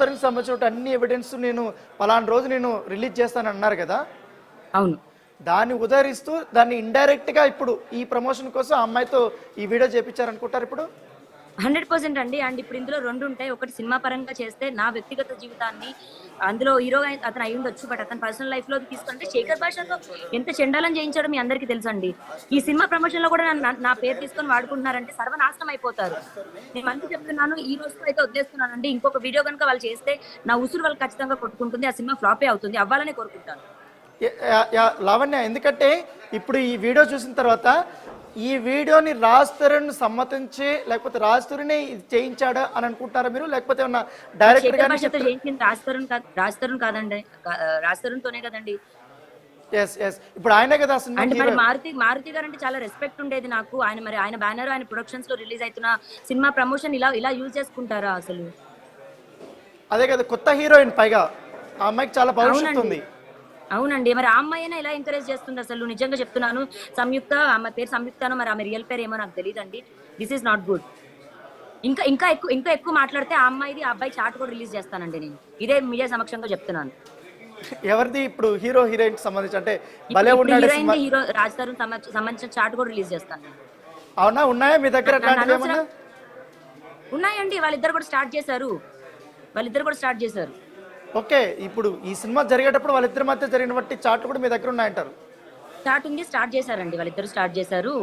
రాజ్ సంబంధించిన అన్ని ఎవిడెన్స్ నేను పలానా రోజు నేను రిలీజ్ చేస్తాను అన్నారు కదా. అవును. దాన్ని ఉదహరిస్తూ దాన్ని ఇండైరెక్ట్ గా ఇప్పుడు ఈ ప్రమోషన్ కోసం ఆ అమ్మాయితో ఈ వీడియో చేపించారనుకుంటారు ఇప్పుడు. 100% అండి. అండ్ ఇప్పుడు ఇందులో 2 ఉంటాయి. ఒకటి సినిమా పరంగా చేస్తే నా వ్యక్తిగత జీవితాన్ని అందులో హీరో అతను అయి ఉండొచ్చు. బట్ అతని పర్సనల్ లైఫ్ లో తీసుకుంటే శేఖర్ భాషతో ఎంత చెండాలం చేయించాడో మీ అందరికీ తెలుసండి. ఈ సినిమా ప్రమోషన్ లో కూడా నా పేరు తీసుకొని వాడుకుంటున్నారంటే సర్వనాశనం అయిపోతారు. నేను మంచి చెప్తున్నాను. ఈ రోజుతో అయితే వదిలేస్తున్నానండి. ఇంకొక వీడియో కనుక వాళ్ళు చేస్తే నా ఉసురు వాళ్ళు ఖచ్చితంగా కొట్టుకుంటుంది. ఆ సినిమా ఫ్లాపే అవుతుంది. అవ్వాలనే కోరుకుంటాను. లావణ్య, ఎందుకంటే ఇప్పుడు ఈ వీడియో చూసిన తర్వాత ఈ వీడియోని రాజ్ తరుణ్ సమ్మతించి లేకపోతే రాజ్ తరుణ్ చేయించాడా అని అనుకుంటారా మీరు, లేకపోతే ఏమన్నా డైరెక్టర్ గానే చేయించింది రాజ్ తరుణ్ కాదండి, రాజ్ తరుణ్ తోనే కదండి. ఇప్పుడు ఆయనే కదా అసలు. అంటే మరి మారుతి గారు అంటే చాలా రెస్పెక్ట్ ఉండేది నాకు. ఆయన బ్యానర్ ఆయన ప్రొడక్షన్స్ లో రిలీజ్ అవుతున్న సినిమా ప్రమోషన్ ఇలా యూజ్ చేసుకుంటారా అసలు? అదే కదా, కొత్త హీరోయిన్, పైగా ఆ అమ్మాయికి చాలా భవిష్యత్తు ఉంది. అవునండి. మరి ఆ అమ్మాయినా ఇలా ఎంకరేజ్ చేస్తుంది అసలు? నిజంగా చెప్తున్నాను. సంయుక్త, ఆమె పేరు సంయుక్తనో మరి ఆమె రియల్ పేరు ఏమో నాకు తెలియదండి. This is not good. ఇంకా ఎక్కువ మాట్లాడితే ఆ అమ్మాయిది ఆ అబ్బాయి చాట్ కూడా రిలీజ్ చేస్తానండి నేను. ఇదే మీడియా సమక్షంగా చెప్తున్నాను. ఎవరిది ఇప్పుడు హీరో హీరోయిన్ సంబంధించి అంటే భలే ఉన్నాడు హీరో రాజ్ తరుణ్ సంబంధించిన చాట్ కూడా రిలీజ్ చేస్తాను. అవునా, ఉన్నాయా మీ దగ్గర? ఉన్నాయండి. వాళ్ళిద్దరు కూడా స్టార్ట్ చేశారు. ఓకే, ఇప్పుడు ఈ సినిమా జరిగేటప్పుడు వాళ్ళిద్దరి మధ్య జరిగిన బట్టి చాట్లు కూడా మీ దగ్గర ఉన్నాయంటారు? చాట్ ఉంది, స్టార్ట్ చేశారండి. వాళ్ళిద్దరు స్టార్ట్ చేశారు.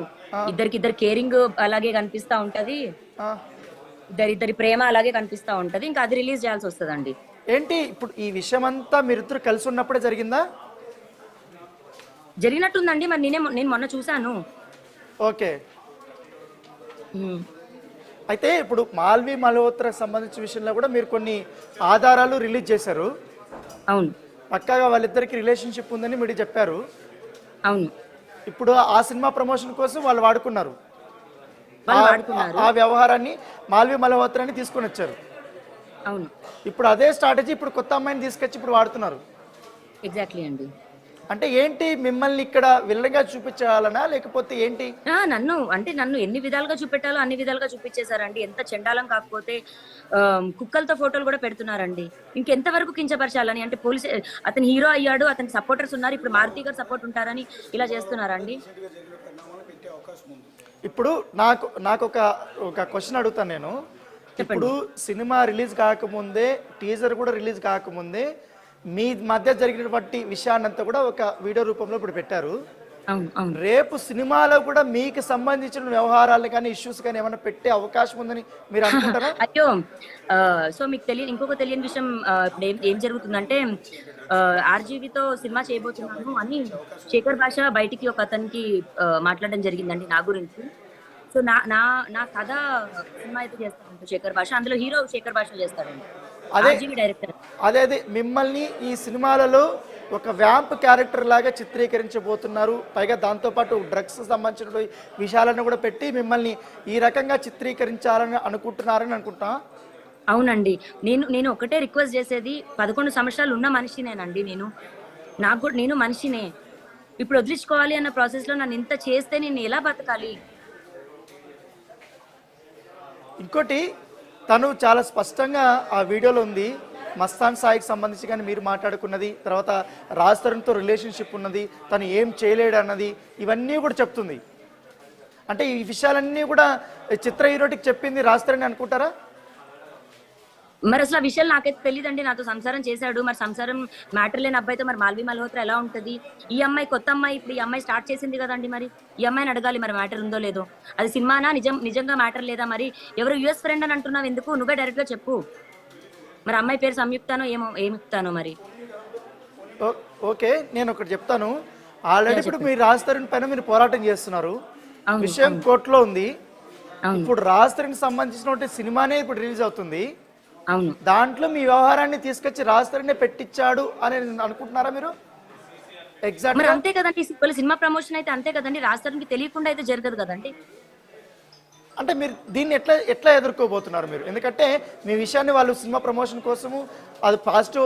ఇద్దరు కేరింగ్ అలాగే కనిపిస్తా ఉంటది. ఇద్దరి ప్రేమ అలాగే కనిపిస్తా ఉంటది. ఇంకా అది రిలీజ్ చేయాల్సి వస్తుందండి. ఏంటి ఇప్పుడు ఈ విషయం అంతా మీరిద్దరు కలిసి ఉన్నప్పుడే జరిగిందా? జరిగినట్టుందండి. మరి నేను మొన్న చూసాను. ఓకే, అయితే ఇప్పుడు మాల్వి మల్హోత్రా సంబంధించిన విషయంలో కూడా మీరు కొన్ని ఆధారాలు రిలీజ్ చేశారు. అవును, పక్కాగా వాళ్ళిద్దరికి రిలేషన్షిప్ ఉందని మీరు చెప్పారు. అవును. ఇప్పుడు ఆ సినిమా ప్రమోషన్ కోసం వాళ్ళు వాడుకున్నారు ఆ వ్యవహారాన్ని, మాల్వి మల్హోత్రాని తీసుకొని వచ్చారు. అవును. ఇప్పుడు అదే స్ట్రాటజీ ఇప్పుడు కొత్త అమ్మాయిని తీసుకొచ్చి ఇప్పుడు వాడుతున్నారు. ఎగ్జాక్ట్లీ అండి. అంటే ఏంటి, మిమ్మల్ని ఇక్కడ విల్లగా చూపించాలనా లేకపోతే ఏంటి? నన్ను ఎన్ని విధాలుగా చూపెట్టాలో అన్ని విధాలుగా చూపించేశారండి. ఎంత చెండాలం కాకపోతే కుక్కలతో ఫోటోలు కూడా పెడుతున్నారండి. ఇంకెంత వరకు కించపరచాలని? అంటే పోలీసు అతను హీరో అయ్యాడు, అతనికి సపోర్టర్స్ ఉన్నారు, ఇప్పుడు మారుతి గారు సపోర్ట్ ఉంటారని ఇలా చేస్తున్నారండి. ఇప్పుడు నాకు ఒక క్వశ్చన్ అడుగుతాను నేను. ఇప్పుడు సినిమా రిలీజ్ కాకముందే, టీజర్ కూడా రిలీజ్ కాకముందే మీ మధ్య జరిగినటువంటి విషయాన్నంతా కూడా ఒక వీడియో రూపంలో ఇప్పుడు పెట్టారు. రేపు సినిమాలో కూడా మీకు సంబంధించిన వ్యవహారాలు కానీ ఇష్యూస్ కానీ ఏమైనా పెట్టే అవకాశం ఉందని మీరు అనుకుంటారా? అయ్యో, సో మీకు ఇంకొక తెలియని విషయం ఏం జరుగుతుందంటే, ఆర్జీవితో సినిమా చేయబోతున్నాను అని శేఖర్ భాష బయటికి ఒక అతనికి మాట్లాడడం జరిగిందండి నా గురించి. సో నా కథ సినిమా అయితే చేస్తానంట శేఖర్ భాష. అందులో హీరో శేఖర్ భాష చేస్తాడండి, డైరెక్టర్. అదే మిమ్మల్ని ఈ సినిమాలలో ఒక వ్యాంప్ క్యారెక్టర్ లాగా చిత్రీకరించబోతున్నారు. పైగా దాంతోపాటు డ్రగ్స్ సంబంధించిన విషయాలను కూడా పెట్టి మిమ్మల్ని ఈ రకంగా చిత్రీకరించాలని అనుకుంటున్నారని అనుకుంటా. అవునండి. నేను ఒకటే రిక్వెస్ట్ చేసేది, 11 సంవత్సరాలు ఉన్న మనిషినేనండి నేను మనిషినే. ఇప్పుడు వదిలించుకోవాలి అన్న ప్రాసెస్ లో నన్ను ఇంత చేస్తే నేను ఎలా బతకాలి? ఇంకోటి, తను చాలా స్పష్టంగా ఆ వీడియోలో ఉంది, మస్తాన్ సాయికి సంబంధించి కానీ మీరు మాట్లాడుకున్నది, తర్వాత రాజ్ తరుణ్తో రిలేషన్షిప్ ఉన్నది, తను ఏం చేయలేడు అన్నది, ఇవన్నీ కూడా చెప్తుంది. అంటే ఈ విషయాలన్నీ కూడా చిత్ర హీరోటికి చెప్పింది రాజ్ తరుణ్ అనుకుంటారా? మరి అసలు ఆ విషయాలు నాకైతే తెలియదండి. నాతో సంసారం చేశాడు. మరి సంసారం మ్యాటర్ లేని అబ్బాయితో మరి మాల్వి మల్హోత్రా ఎలా ఉంటుంది? ఈ అమ్మాయి కొత్త అమ్మాయి, ఇప్పుడు ఈ అమ్మాయి స్టార్ట్ చేసింది కదండి. మరి ఈ అమ్మాయిని అడగాలి మరి మ్యాటర్ ఉందో లేదో. అది సినిమానా, నిజంగా మ్యాటర్ లేదా? మరి ఎవరు యుఎస్ ఫ్రెండ్ అని అంటున్నావు ఎందుకు? నువ్వే డైరెక్ట్ గా చెప్పు. మరి అమ్మాయి పేరు సంయుక్తానో ఏమిస్తానో మరి. ఓకే, నేను ఒకటి చెప్తాను. ఆల్రెడీ ఇప్పుడు మీరు రాజ్ తరుణ్ పైన మీరు పోరాటం చేస్తున్నారు, విషయం కోర్టులో ఉంది. ఇప్పుడు రాజ్ తరుణ్ సంబంధించిన సినిమానే ఇప్పుడు రిలీజ్ అవుతుంది. అవును, దాంట్లో మీ వ్యవహారాన్ని తీసుకొచ్చి రాజ్ తరుణ్ పెట్టించాడు అని అనుకుంటున్నారా మీరు? ఎగ్జాక్ట్ అంతే కదండి. సినిమా ప్రమోషన్ అయితే అంతే కదండి. రాజ్ తరుణ్కి తెలియకుండా అయితే జరగదు కదండి. అంటే మీరు దీన్ని ఎట్లా ఎదుర్కోబోతున్నారు మీరు? ఎందుకంటే మీ విషయాన్ని వాళ్ళు సినిమా ప్రమోషన్ కోసము అది పాజిటివ్